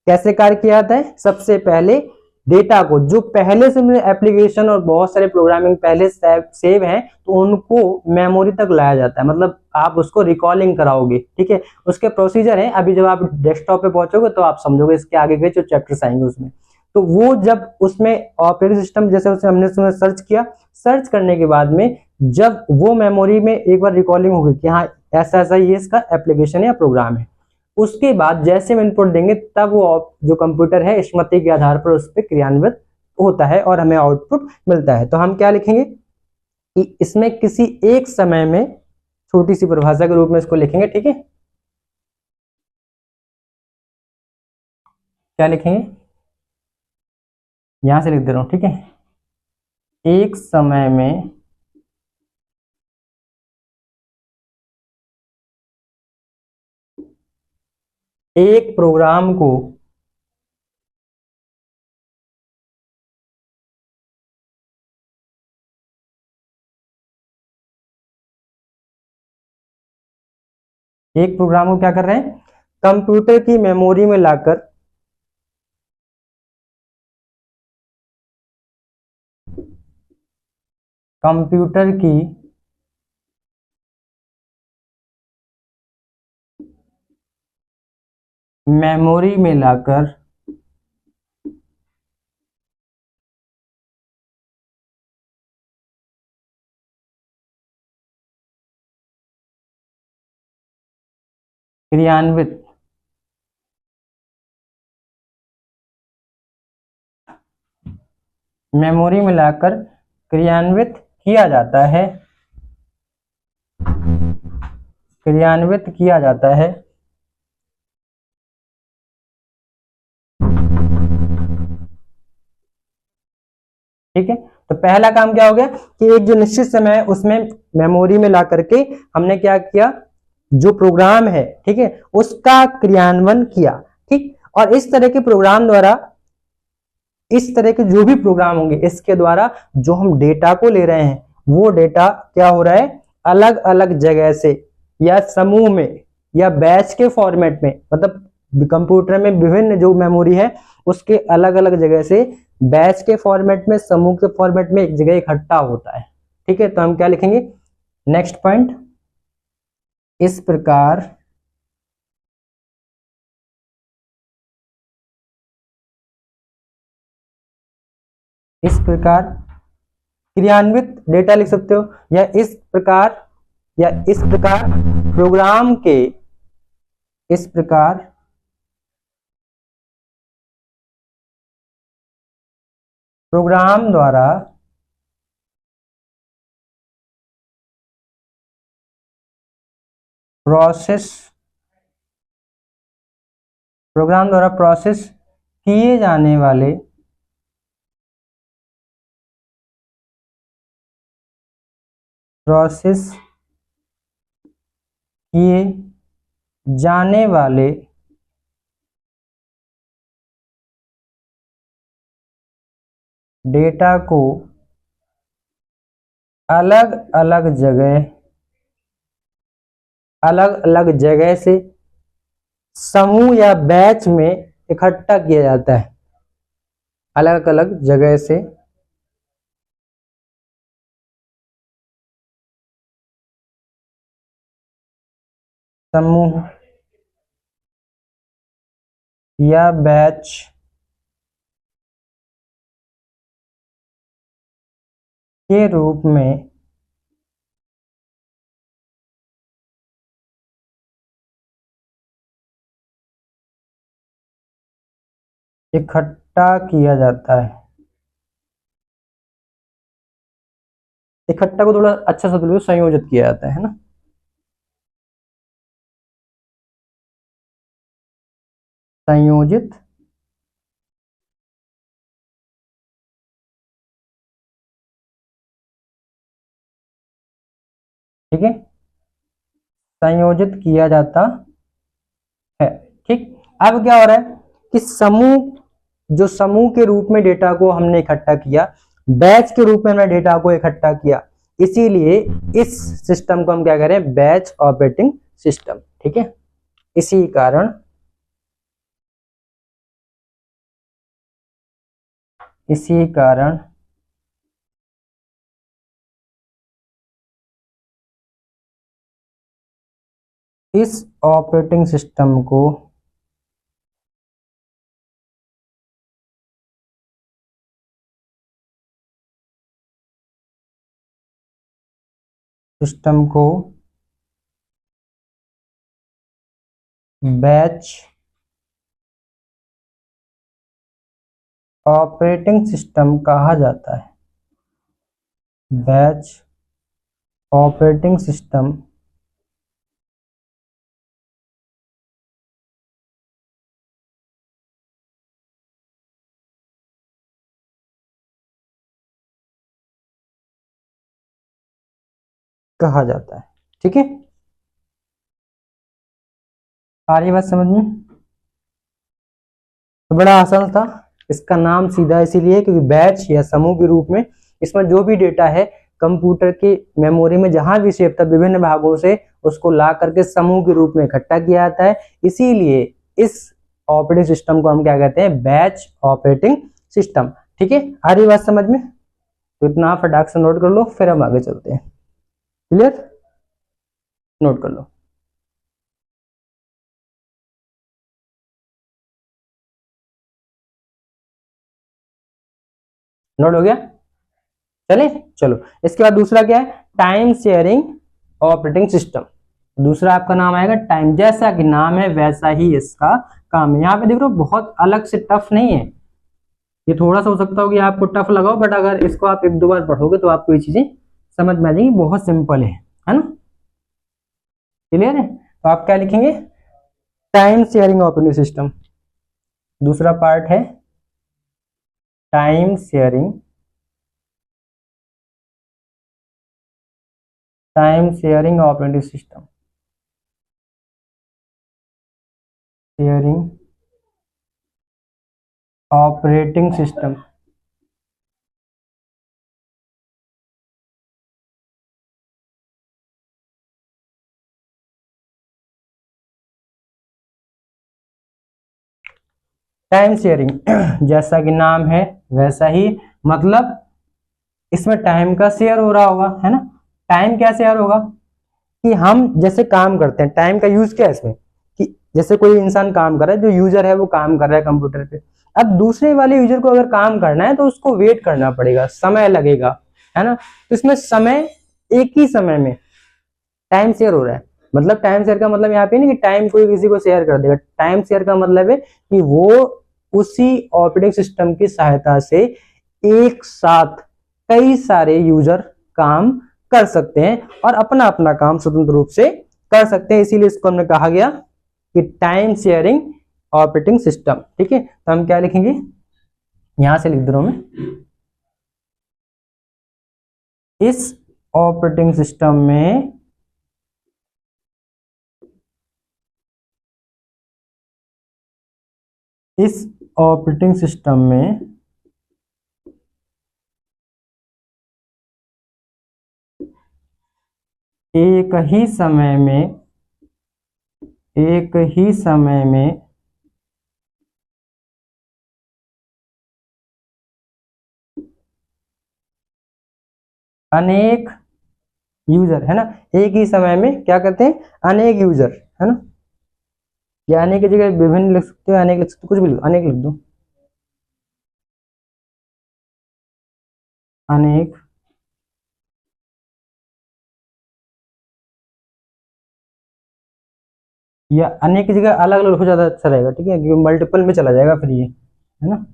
कैसे कार्य किया जाता है, सबसे पहले डेटा को जो पहले से मेरे एप्लीकेशन और बहुत सारे प्रोग्रामिंग पहले सेव हैं तो उनको मेमोरी तक लाया जाता है, मतलब आप उसको रिकॉलिंग कराओगे। ठीक है, उसके प्रोसीजर है, अभी जब आप डेस्कटॉप पे पहुंचोगे तो आप समझोगे इसके आगे के जो चैप्टर्स आएंगे उसमें। तो वो जब उसमें ऑपरेटिंग सिस्टम जैसे उसमें हमने उसमें सर्च किया, सर्च करने के बाद में जब वो मेमोरी में एक बार रिकॉलिंग होगी कि हाँ ऐसा ऐसा ये इसका एप्लीकेशन या प्रोग्राम है, उसके बाद जैसे हम इनपुट देंगे तब वो जो कंप्यूटर है स्मृति के आधार पर उस पर क्रियान्वित होता है और हमें आउटपुट मिलता है। तो हम क्या लिखेंगे कि इसमें किसी एक समय में, छोटी सी परिभाषा के रूप में इसको लिखेंगे। ठीक है, क्या लिखेंगे, यहां से लिख दे रहा हूं। ठीक है, एक समय में एक प्रोग्राम को क्या कर रहे हैं, कंप्यूटर की मेमोरी में लाकर कंप्यूटर की मेमोरी में लाकर क्रियान्वित मेमोरी में लाकर क्रियान्वित किया जाता है, क्रियान्वित किया जाता है। ठीक है, तो पहला काम क्या हो गया कि एक जो निश्चित समय है उसमें मेमोरी में ला करके हमने क्या किया, जो प्रोग्राम है, ठीक है, उसका क्रियान्वयन किया। ठीक, और इस तरह के प्रोग्राम द्वारा, इस तरह के जो भी प्रोग्राम होंगे, इसके द्वारा जो हम डेटा को ले रहे हैं वो डेटा क्या हो रहा है, अलग अलग जगह से या समूह में या बैच के फॉर्मेट में, मतलब कंप्यूटर में विभिन्न जो मेमोरी है उसके अलग अलग जगह से बैच के फॉर्मेट में, समूह के फॉर्मेट में एक जगह इकट्ठा होता है। ठीक है, तो हम क्या लिखेंगे, नेक्स्ट पॉइंट, इस प्रकार क्रियान्वित डेटा लिख सकते हो, या इस प्रकार, या इस प्रकार प्रोग्राम के, इस प्रकार प्रोग्राम द्वारा प्रोसेस किए जाने वाले डेटा को अलग अलग जगह से समूह या बैच में इकट्ठा किया जाता है, अलग अलग जगह से समूह या बैच के रूप में इकट्ठा किया जाता है। इकट्ठा को थोड़ा अच्छा शब्द लो, संयोजित किया जाता है ना, संयोजित ठीक है, संयोजित किया जाता है। ठीक, अब क्या हो रहा है कि समूह, जो समूह के रूप में डेटा को हमने इकट्ठा किया, बैच के रूप में हमने डेटा को इकट्ठा किया, इसीलिए इस सिस्टम को हम क्या करें, बैच ऑपरेटिंग सिस्टम। ठीक है, इसी कारण इस ऑपरेटिंग सिस्टम को बैच ऑपरेटिंग सिस्टम कहा जाता है, बैच ऑपरेटिंग सिस्टम कहा जाता है। ठीक है, आ रही बात समझ में? तो बड़ा आसान था, इसका नाम सीधा इसीलिए क्योंकि बैच या समूह के रूप में इसमें जो भी डेटा है कंप्यूटर की मेमोरी में जहां भी सेव था विभिन्न भागों से उसको ला करके समूह के रूप में इकट्ठा किया जाता है, इसीलिए इस ऑपरेटिंग सिस्टम को हम क्या कहते हैं, बैच ऑपरेटिंग सिस्टम। ठीक है, आ रही बात समझ में? तो इतना फटाक से नोट कर लो, फिर हम आगे चलते हैं। क्लियर? नोट कर लो। नोट हो गया? चले चलो, इसके बाद दूसरा क्या है, टाइम शेयरिंग ऑपरेटिंग सिस्टम। दूसरा आपका नाम आएगा टाइम, जैसा कि नाम है वैसा ही इसका काम है। यहाँ पे देख रहे हो बहुत अलग से टफ नहीं है, ये थोड़ा सा हो सकता हो कि आपको टफ लगाओ, बट अगर इसको आप एक दो बार पढ़ोगे तो आपको ये चीजें समझ में आ जाएंगी, बहुत सिंपल है ना? क्लियर है? तो आप क्या लिखेंगे, टाइम शेयरिंग ऑपरेटिंग सिस्टम। दूसरा पार्ट है time sharing operating system. Sharing operating system. Time sharing जैसा कि नाम है वैसा ही, मतलब इसमें टाइम का शेयर हो रहा होगा, है ना। टाइम क्या शेयर होगा कि हम जैसे काम करते हैं, टाइम का यूज क्या है इसमें कि जैसे कोई इंसान काम कर रहा है, जो यूजर है वो काम कर रहा है कंप्यूटर पे। अब दूसरे वाले यूजर को अगर काम करना है तो उसको वेट करना पड़ेगा, समय लगेगा, है ना। तो इसमें समय, एक ही समय में टाइम शेयर हो रहा है। मतलब टाइम शेयर का मतलब यहाँ पे नहीं कि टाइम कोई किसी को शेयर कर देगा। टाइम शेयर का मतलब है कि वो उसी ऑपरेटिंग सिस्टम की सहायता से एक साथ कई सारे यूजर काम कर सकते हैं और अपना अपना काम स्वतंत्र रूप से कर सकते हैं। इसीलिए इसको हमने कहा गया कि टाइम शेयरिंग ऑपरेटिंग सिस्टम। ठीक है, तो हम क्या लिखेंगे, यहां से लिख दे रहा हूं मैं, इस ऑपरेटिंग सिस्टम में इस ऑपरेटिंग सिस्टम में एक ही समय में एक ही समय में अनेक यूजर, है ना। एक ही समय में क्या करते हैं, अनेक यूजर, है ना। या अनेक की जगह विभिन्न लिख सकते हो, अनेक लिख सकते हो, कुछ भी लिखो, अनेक लिख दो, अनेक या अनेक की जगह अलग अलग हो, ज्यादा अच्छा रहेगा। ठीक है, क्योंकि मल्टीपल में चला जाएगा फिर ये, है ना।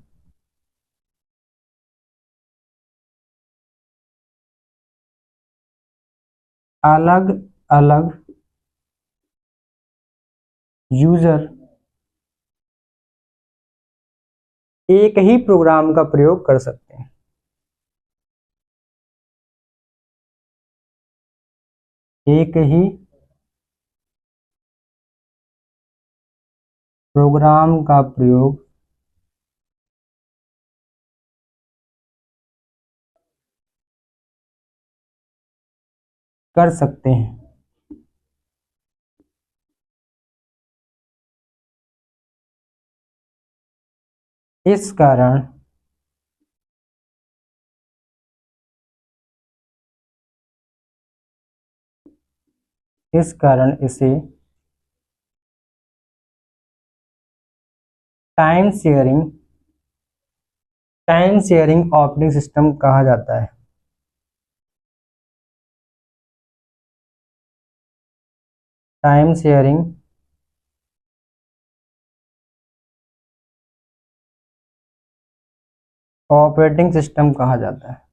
अलग अलग यूजर एक ही प्रोग्राम का प्रयोग कर सकते हैं। एक ही प्रोग्राम का प्रयोग कर सकते हैं। इस कारण इसे टाइम शेयरिंग ऑपरेटिंग सिस्टम कहा जाता है। टाइम शेयरिंग ऑपरेटिंग सिस्टम कहा जाता है।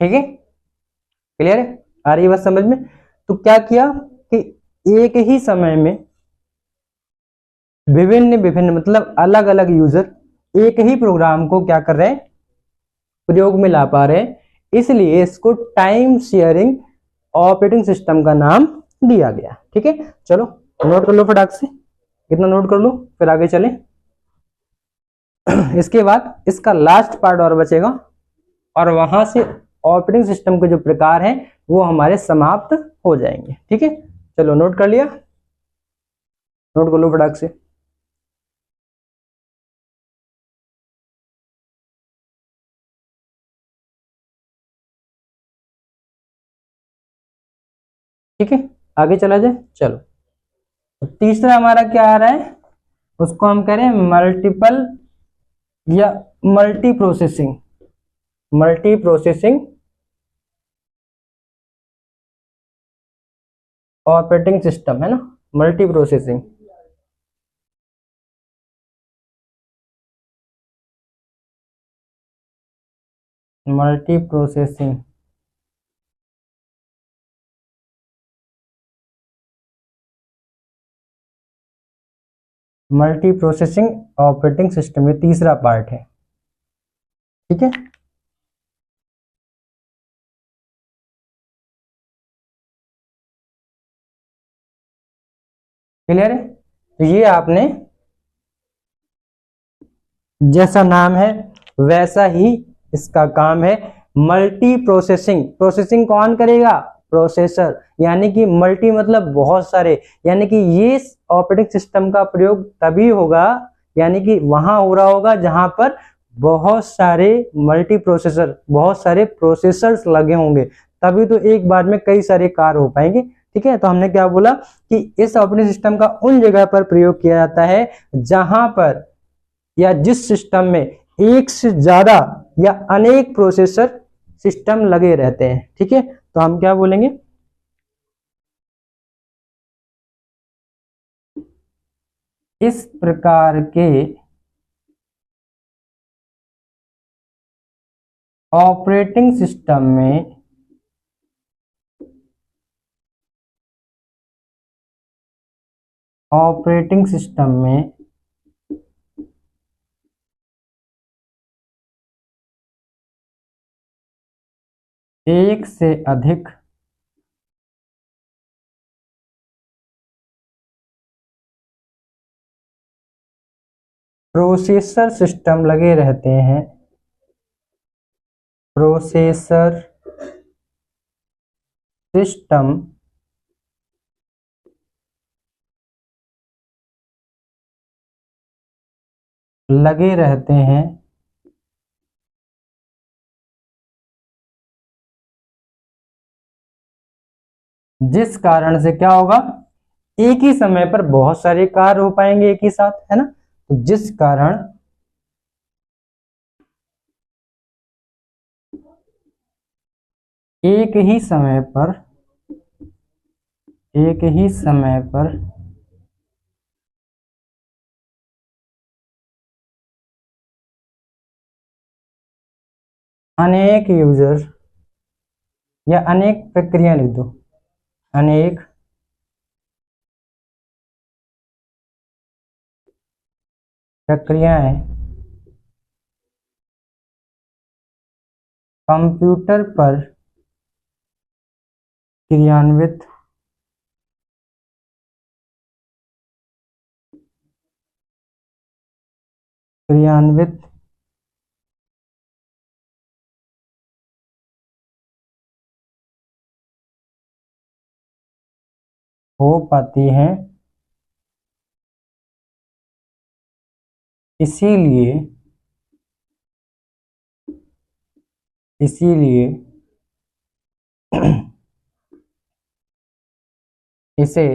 ठीक है, क्लियर है, आ रही है बात समझ में। तो क्या किया कि एक ही समय में विभिन्न विभिन्न मतलब अलग अलग यूजर एक ही प्रोग्राम को क्या कर रहे हैं, प्रयोग में ला पा रहे हैं। इसलिए इसको टाइम शेयरिंग ऑपरेटिंग सिस्टम का नाम दिया गया। ठीक है, चलो नोट कर लो फटाक से, कितना नोट कर लो, फिर आगे चले। इसके बाद इसका लास्ट पार्ट और बचेगा और वहां से ऑपरेटिंग सिस्टम के जो प्रकार हैं वो हमारे समाप्त हो जाएंगे। ठीक है, चलो नोट कर लिया, नोट कर लो फटाक से। ठीक है, आगे चला जाए, चलो। तो तीसरा हमारा क्या आ रहा है, उसको हम कह रहे हैं मल्टीपल या मल्टी प्रोसेसिंग ऑपरेटिंग सिस्टम, है ना। Multi processing multi processing multi processing operating system, ये तीसरा पार्ट है। ठीक है, क्लियर है। तो ये आपने, जैसा नाम है वैसा ही इसका काम है, मल्टी प्रोसेसिंग। प्रोसेसिंग कौन करेगा? प्रोसेसर। यानी कि मल्टी मतलब बहुत सारे, यानी कि ये ऑपरेटिंग सिस्टम का प्रयोग तभी होगा, यानी कि वहां हो रहा होगा जहां पर बहुत सारे मल्टी प्रोसेसर, बहुत सारे प्रोसेसर्स लगे होंगे, तभी तो एक बार में कई सारे कार्य हो पाएंगे। ठीक है, तो हमने क्या बोला कि इस ऑपरेटिंग सिस्टम का उन जगह पर प्रयोग किया जाता है जहां पर, या जिस सिस्टम में एक से ज्यादा या अनेक प्रोसेसर सिस्टम लगे रहते हैं। ठीक है, तो हम क्या बोलेंगे, इस प्रकार के ऑपरेटिंग सिस्टम में एक से अधिक प्रोसेसर सिस्टम लगे रहते हैं, प्रोसेसर सिस्टम लगे रहते हैं, जिस कारण से क्या होगा, एक ही समय पर बहुत सारे कार्य हो पाएंगे एक ही साथ, है ना। तो जिस कारण एक ही समय पर, एक ही समय पर अनेक यूजर, या अनेक प्रक्रिया लिख दो, अनेक प्रक्रियाएं कंप्यूटर पर क्रियान्वित क्रियान्वित हो पाती हैं, इसीलिए इसीलिए इसे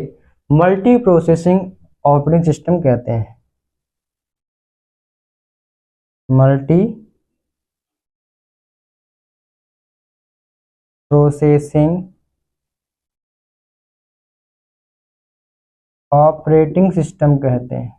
मल्टी प्रोसेसिंग ऑपरेटिंग सिस्टम कहते हैं। मल्टी प्रोसेसिंग ऑपरेटिंग सिस्टम कहते हैं।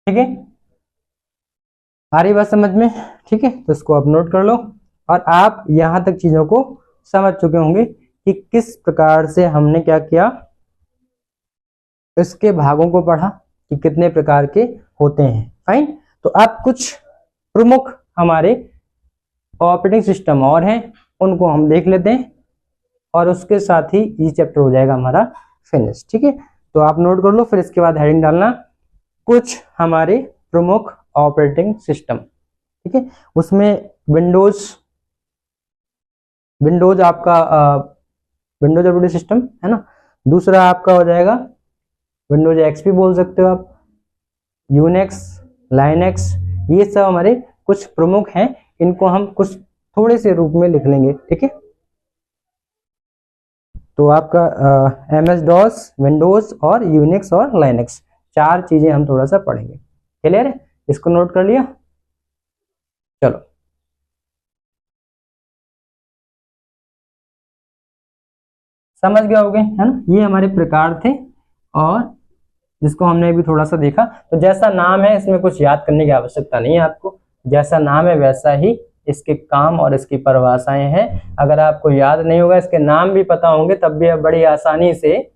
ठीक है, आ रही बात समझ में? ठीक है, तो इसको आप नोट कर लो, और आप यहां तक चीजों को समझ चुके होंगे कि किस प्रकार से हमने क्या किया, इसके भागों को पढ़ा कि कितने प्रकार के होते हैं। फाइन, तो आप कुछ प्रमुख हमारे ऑपरेटिंग सिस्टम और हैं, उनको हम देख लेते हैं, और उसके साथ ही ये चैप्टर हो जाएगा हमारा फिनिश। ठीक है, तो आप नोट कर लो, फिर इसके बाद हेडिंग डालना कुछ हमारे प्रमुख ऑपरेटिंग सिस्टम। ठीक है, उसमें विंडोज, विंडोज आपका विंडोज ऑपरेटिंग सिस्टम है ना। दूसरा आपका हो जाएगा विंडोज एक्सपी बोल सकते हो आप, यूनेक्स, लाइनेक्स, ये सब हमारे कुछ प्रमुख हैं, इनको हम कुछ थोड़े से रूप में लिख लेंगे। ठीक है, तो आपका MS डॉस, विंडोज और यूनिक्स और लाइनेक्स, चार चीजें हम थोड़ा सा पढ़ेंगे। क्लियर है, इसको नोट कर लिया? चलो, समझ गए होगे, है ना। ये हमारे प्रकार थे, और जिसको हमने अभी थोड़ा सा देखा। तो जैसा नाम है इसमें कुछ याद करने की आवश्यकता नहीं है आपको, जैसा नाम है वैसा ही इसके काम और इसकी परिभाषाएं हैं। अगर आपको याद नहीं होगा, इसके नाम भी पता होंगे, तब भी आप बड़ी आसानी से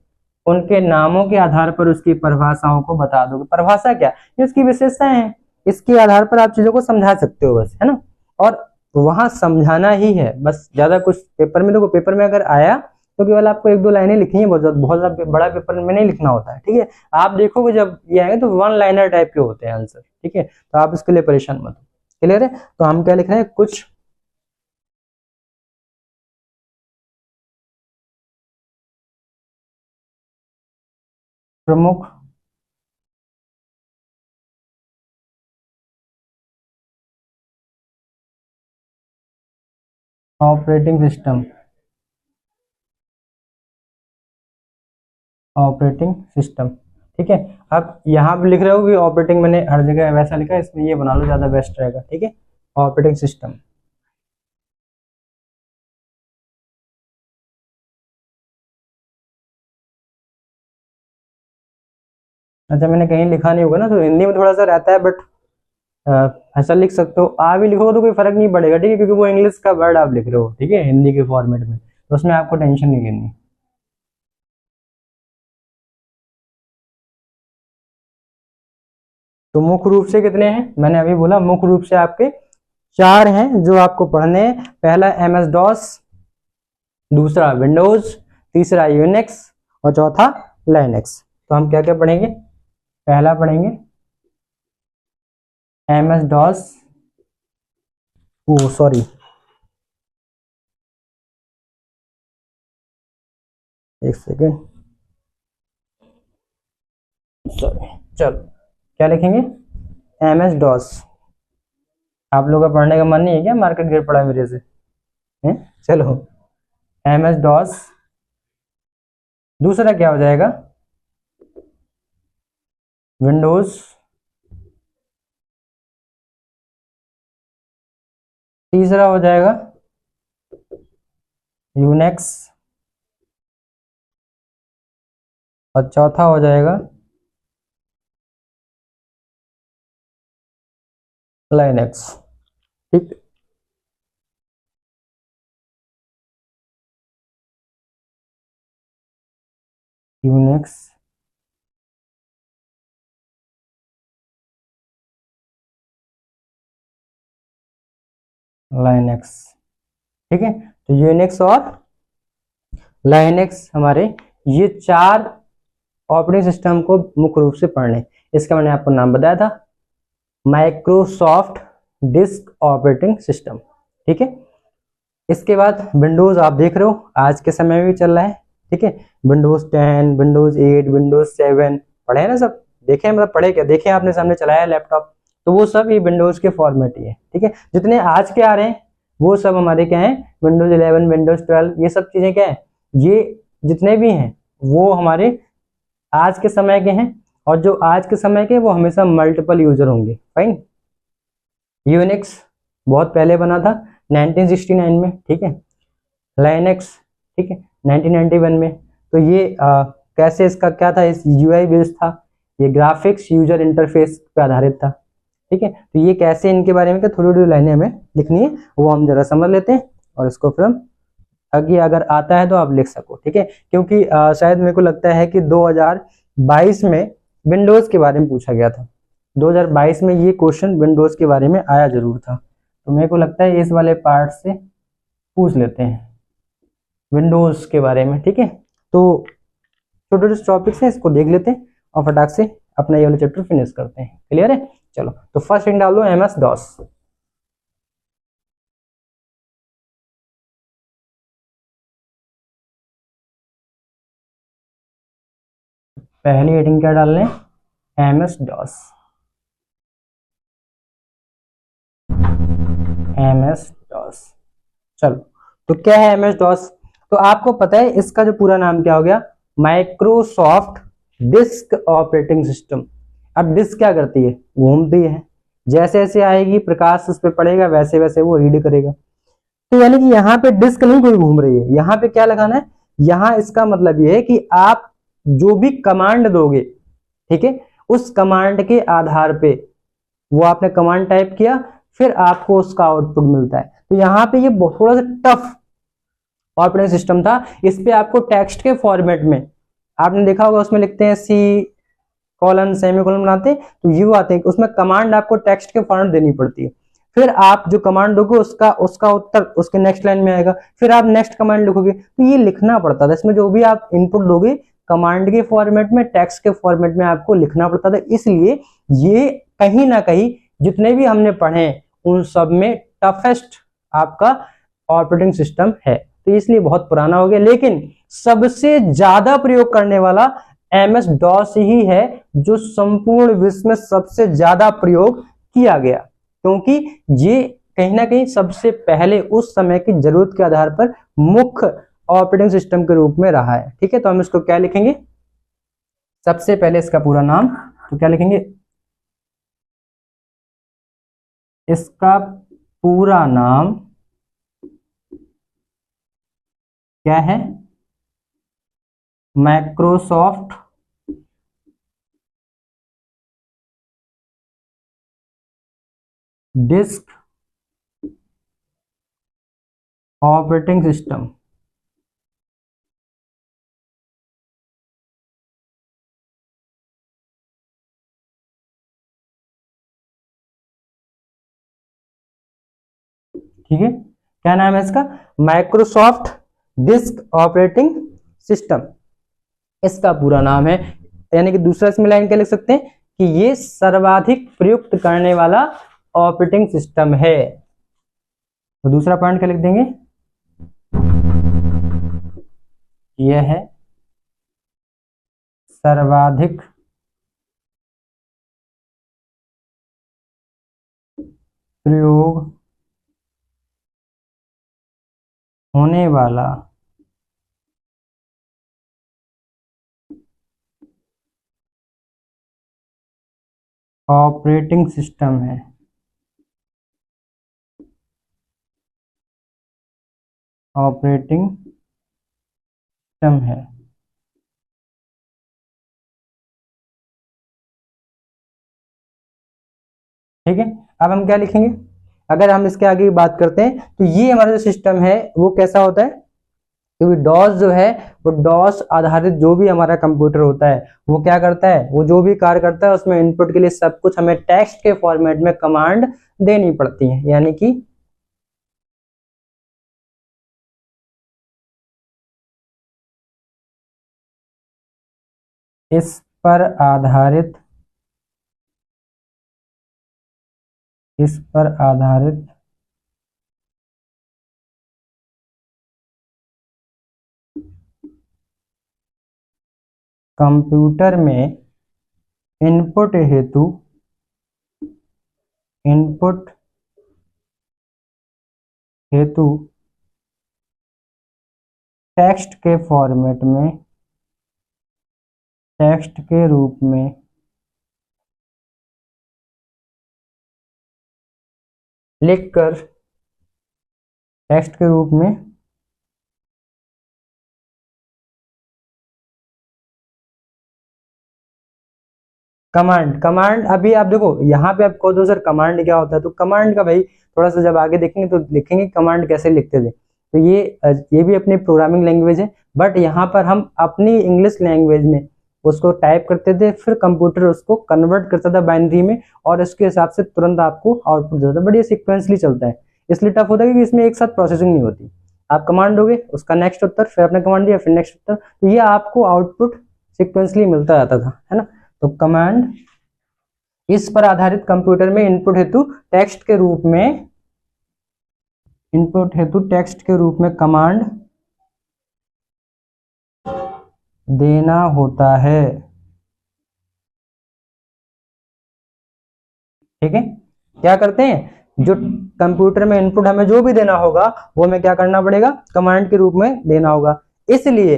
उनके नामों के आधार पर उसकी परिभाषाओं को बता दोगे। परिभाषा क्या, ये उसकी विशेषताएं हैं, इसके आधार पर आप चीजों को समझा सकते हो बस, है ना। और वहां समझाना ही है बस, ज्यादा कुछ पेपर में, देखो पेपर में अगर आया तो केवल आपको 1-2 लाइनें लिखनी है, बहुत ज्यादा बड़ा पेपर में नहीं लिखना होता है, ठीक है। आप देखोगे जब ये आएंगे तो 1 लाइनर टाइप के होते हैं आंसर, ठीक है। तो आप इसके लिए परेशान मत हो, क्लियर है। तो हम क्या लिख रहे हैं, कुछ प्रमुख ऑपरेटिंग सिस्टम, ऑपरेटिंग सिस्टम, ठीक है। अब यहाँ पे लिख रहे हो कि ऑपरेटिंग, मैंने हर जगह वैसा लिखा है, इसमें ये बना लो, ज्यादा बेस्ट रहेगा, ठीक है। ऑपरेटिंग सिस्टम, अच्छा मैंने कहीं लिखा नहीं होगा ना, तो हिंदी में थोड़ा सा रहता है, बट ऐसा लिख सकते हो। आ भी लिखोगे तो कोई फर्क नहीं पड़ेगा, ठीक है, क्योंकि वो इंग्लिश का वर्ड आप लिख रहे हो, ठीक है, हिंदी के फॉर्मेट में, तो उसमें आपको टेंशन नहीं लेनी। तो मुख्य रूप से कितने हैं, मैंने अभी बोला मुख्य रूप से आपके 4 हैं जो आपको पढ़ने हैं। पहला MS DOS, दूसरा विंडोज, तीसरा यूनिक्स और चौथा लाइनेक्स। तो हम क्या क्या पढ़ेंगे, पहला पढ़ेंगे MS DOS, ओ सॉरी, एक सेकेंड, सॉरी, चलो क्या लिखेंगे, MS DOS। आप लोगों का पढ़ने का मन नहीं है क्या, मार्केट गिर पड़ा है मेरे से, हैं? चलो MS DOS, दूसरा क्या हो जाएगा, विंडोज, तीसरा हो जाएगा यूनिक्स और चौथा हो जाएगा लाइनेक्स, ठीक। यूनिक्स, लाइनेक्स, ठीक है। तो यूनिक्स और लाइनेक्स हमारे ये 4 ऑपरेटिंग सिस्टम को मुख्य रूप से पढ़ने। इसका मैंने आपको नाम बताया था, माइक्रोसॉफ्ट डिस्क ऑपरेटिंग सिस्टम, ठीक है। इसके बाद विंडोज आप देख रहे हो आज के समय में भी चल रहा है, ठीक है। विंडोज 10, विंडोज 8, विंडोज 7 पढ़े हैं ना सब, देखे मतलब पढ़े क्या, देखे आपने सामने चलाया लैपटॉप, तो वो सब ये विंडोज के फॉर्मेट ही है, ठीक है। जितने आज के आ रहे हैं वो सब हमारे क्या है, विंडोज 11, विंडोज 12, ये सब चीजें क्या है, ये जितने भी हैं वो हमारे आज के समय के हैं, और जो आज के समय के वो हमेशा मल्टीपल यूजर होंगे, फाइन। यूनिक्स बहुत पहले बना था 1969 में, ठीक है। लाइनेक्स, ठीक है, 1991 में। तो ये कैसे, इसका क्या था, इस यूआई बेस्ड था, ये ग्राफिक्स यूजर इंटरफेस पे आधारित था, ठीक है। तो ये कैसे, इनके बारे में थोड़ी थोड़ी लाइनें हमें लिखनी है, वो हम जरा समझ लेते हैं, और इसको फिर हम आगे अगर आता है तो आप लिख सको, ठीक है। क्योंकि शायद मेरे को लगता है कि 2022 में विंडोज के बारे में पूछा गया था, 2022 में ये क्वेश्चन विंडोज के बारे में आया जरूर था, तो मेरे को लगता है इस वाले पार्ट से पूछ लेते हैं विंडोज के बारे में, ठीक है। तो छोटे छोटे टॉपिक्स हैं, इसको देख लेते हैं और फटाक से अपना ये वाला चैप्टर फिनिश करते हैं, क्लियर है। चलो तो फर्स्ट हिंट डाल दो, MS DOS। पहली हेडिंग क्या डाल लें, MS DOS, MS DOS। चलो तो क्या है MS DOS, तो आपको पता है इसका जो पूरा नाम क्या हो गया, माइक्रोसॉफ्ट डिस्क ऑपरेटिंग सिस्टम। अब डिस्क क्या करती है, घूमती है, जैसे जैसे आएगी प्रकाश उस पर पड़ेगा वैसे वैसे वो रीड करेगा। तो यानी कि यहाँ पे डिस्क नहीं कोई घूम रही है, यहाँ पे क्या लगाना है, यहाँ इसका मतलब ये है कि आप जो भी कमांड दोगे ठीक है। उस कमांड के आधार पे वो आपने कमांड टाइप किया, फिर आपको उसका आउटपुट मिलता है। तो यहाँ पे ये थोड़ा सा टफ ऑपरेटिंग सिस्टम था। इस पे आपको टेक्स्ट के फॉर्मेट में, आपने देखा होगा उसमें लिखते हैं सी कॉलन सेमीकोलन बनाते हैं, तो यू आते हैं, उसमें कमांड आपको टेक्स्ट के फॉर्मेट देनी पड़ती है। फिर आप जो कमांड दोगे उसका उत्तर उसके नेक्स्ट लाइन में आएगा, फिर आप नेक्स्ट कमांड लिखोगे, तो ये लिखना पड़ता था। इसमें जो भी आप इनपुट दोगे कमांड के फॉर्मेट में, टेक्स्ट के फॉर्मेट में आपको लिखना पड़ता था। इसलिए ये कहीं ना कहीं जितने भी हमने पढ़े उन सब में टफेस्ट आपका ऑपरेटिंग सिस्टम है। तो इसलिए बहुत पुराना हो गया, लेकिन सबसे ज्यादा प्रयोग करने वाला MS DOS ही है, जो संपूर्ण विश्व में सबसे ज्यादा प्रयोग किया गया, क्योंकि ये कहीं ना कहीं सबसे पहले उस समय की जरूरत के आधार पर मुख्य ऑपरेटिंग सिस्टम के रूप में रहा है। ठीक है, तो हम इसको क्या लिखेंगे, सबसे पहले इसका पूरा नाम, तो क्या लिखेंगे, इसका पूरा नाम क्या है, माइक्रोसॉफ्ट डिस्क ऑपरेटिंग सिस्टम। ठीक है, क्या नाम है इसका, माइक्रोसॉफ्ट डिस्क ऑपरेटिंग सिस्टम, इसका पूरा नाम है। यानी कि दूसरा इसमें लाइन क्या लिख सकते हैं कि ये सर्वाधिक प्रयुक्त करने वाला ऑपरेटिंग सिस्टम है। तो दूसरा पॉइंट क्या लिख देंगे, यह है सर्वाधिक प्रयोग होने वाला ऑपरेटिंग सिस्टम है। ऑपरेटिंग सिस्टम है। ठीक है, अब हम क्या लिखेंगे, अगर हम इसके आगे बात करते हैं तो ये हमारा जो सिस्टम है वो कैसा होता है, क्योंकि डॉस जो है वो डॉस आधारित जो भी हमारा कंप्यूटर होता है वो क्या करता है, वो जो भी कार्य करता है उसमें इनपुट के लिए सब कुछ हमें टेक्स्ट के फॉर्मेट में कमांड देनी पड़ती है। यानी कि इस पर आधारित कंप्यूटर में इनपुट हेतु टेक्स्ट के फॉर्मेट में, टेक्स्ट के रूप में लिखकर, टेक्स्ट के रूप में कमांड अभी आप देखो यहाँ पे आप कहो तो सर कमांड क्या होता है, तो कमांड का भाई थोड़ा सा जब आगे देखेंगे तो लिखेंगे कमांड कैसे लिखते थे। तो ये भी अपनी प्रोग्रामिंग लैंग्वेज है, बट यहाँ पर हम अपनी इंग्लिश लैंग्वेज में उसको टाइप करते थे, फिर कंप्यूटर उसको कन्वर्ट करता था बाइनरी में और इसके हिसाब से तुरंत आपको आउटपुट देता था। बट ये सिक्वेंसली चलता है, इसलिए टफ होता है क्योंकि इसमें एक साथ प्रोसेसिंग नहीं होती। आप कमांड दोगे, उसका नेक्स्ट उत्तर, फिर आपने कमांड दिया, फिर नेक्स्ट उत्तर, तो ये आपको आउटपुट सिक्वेंसली मिलता जाता था, है ना। तो कमांड इस पर आधारित कंप्यूटर में इनपुट हेतु टेक्स्ट के रूप में कमांड देना होता है। ठीक है, क्या करते हैं, जो कंप्यूटर में इनपुट हमें जो भी देना होगा वो हमें क्या करना पड़ेगा, कमांड के रूप में देना होगा। इसलिए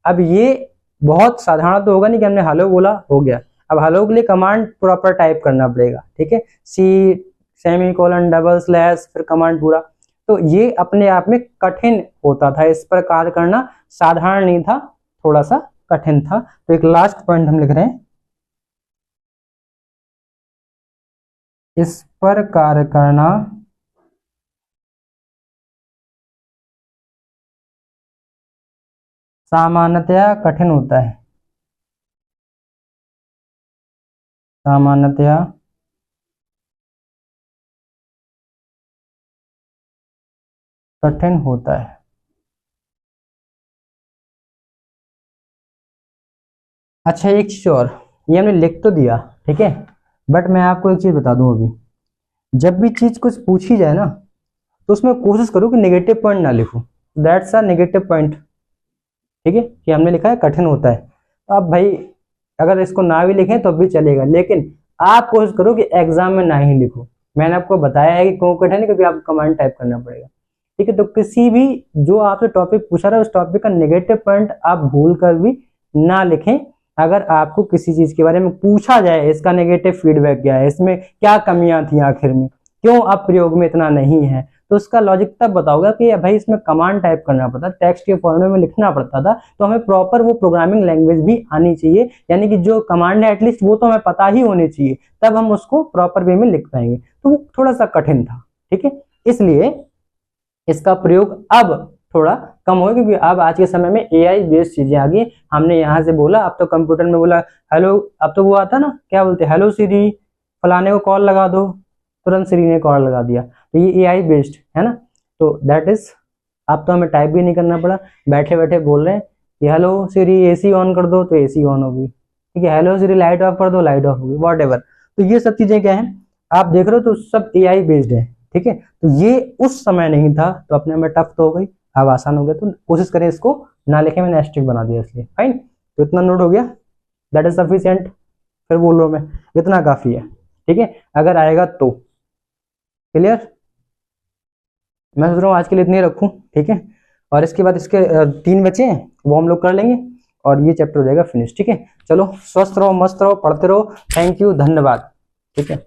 अब ये बहुत साधारण तो होगा नहीं कि हमने हेलो बोला हो गया, अब हेलो के लिए कमांड प्रॉपर टाइप करना पड़ेगा। ठीक है, सी सेमीकोलन डबल स्लैश फिर कमांड पूरा, तो ये अपने आप में कठिन होता था, इस पर कार्य करना साधारण नहीं था, थोड़ा सा कठिन था। तो एक लास्ट पॉइंट हम लिख रहे हैं, इस पर कार्य करना सामान्यतया कठिन होता है, सामान्यतया कठिन होता है। अच्छा एक चीज और, ये हमने लिख तो दिया ठीक है, बट मैं आपको एक चीज बता दूं अभी, जब भी चीज कुछ पूछी जाए ना तो उसमें कोशिश करो कि नेगेटिव पॉइंट ना लिखो, दैट्स अ नेगेटिव पॉइंट, ठीक है, कि हमने लिखा है कठिन होता है। तो अब भाई अगर इसको ना भी लिखें तो भी चलेगा, लेकिन आप कोशिश करो कि एग्जाम में ना ही लिखो। मैंने आपको बताया है कि क्यों कठिन है, क्योंकि आपको कमांड टाइप करना पड़ेगा, ठीक है। तो किसी भी जो आपसे टॉपिक पूछा रहा है उस टॉपिक का नेगेटिव पॉइंट आप भूल कर भी ना लिखें। अगर आपको किसी चीज के बारे में पूछा जाए, इसका नेगेटिव फीडबैक क्या है, इसमें क्या कमियां थी, आखिर में क्यों अब प्रयोग में इतना नहीं है, तो उसका लॉजिक तब बताओगे कि भाई इसमें कमांड टाइप करना पड़ता, टेक्स्ट के फॉर्मेट में लिखना पड़ता था, तो हमें प्रॉपर वो प्रोग्रामिंग लैंग्वेज भी आनी चाहिए, यानी कि जो कमांड है एटलीस्ट वो तो हमें पता ही होनी चाहिए, तब हम उसको प्रॉपर वे में लिख पाएंगे। तो वो थोड़ा सा कठिन था, ठीक है, इसलिए इसका प्रयोग अब थोड़ा कम हो, क्योंकि अब आज के समय में एआई बेस्ड चीजें आ गई। हमने यहाँ से बोला, अब तो कंप्यूटर में बोला हेलो, अब तो वो आता ना क्या बोलते, हेलो सीरी फलाने को कॉल लगा दो, तुरंत सीरी ने कॉल लगा दिया, तो ये एआई बेस्ड है ना। तो दैट इज, अब तो हमें टाइप भी नहीं करना पड़ा, बैठे बैठे बोल रहे हैं कि हेलो सीरी एसी ऑन कर दो, तो एसी ऑन होगी, ठीक है, हेलो सीरी लाइट ऑफ कर दो, लाइट ऑफ होगी, वॉट एवर। तो ये सब चीजें क्या है आप देख रहे हो, तो सब एआई बेस्ड है, ठीक है। तो ये उस समय नहीं था, तो अपने में टफ तो हो गई, अब आसान हो गया, तो कोशिश करें इसको ना लिखे, मैंने एस्ट्रिक बना दिया इसलिए, फाइन। तो इतना नोट हो गया, दैट इज सफिशिएंट, फिर बोलो मैं, इतना काफी है, ठीक है, अगर आएगा तो क्लियर। मैं सोच रहा हूँ आज के लिए इतने रखूं, ठीक है, और इसके बाद इसके 3 बचे हैं वो हम लोग कर लेंगे, और ये चैप्टर हो जाएगा फिनिश, ठीक है। चलो स्वस्थ रहो, मस्त रहो, पढ़ते रहो, थैंक यू, धन्यवाद, ठीक है।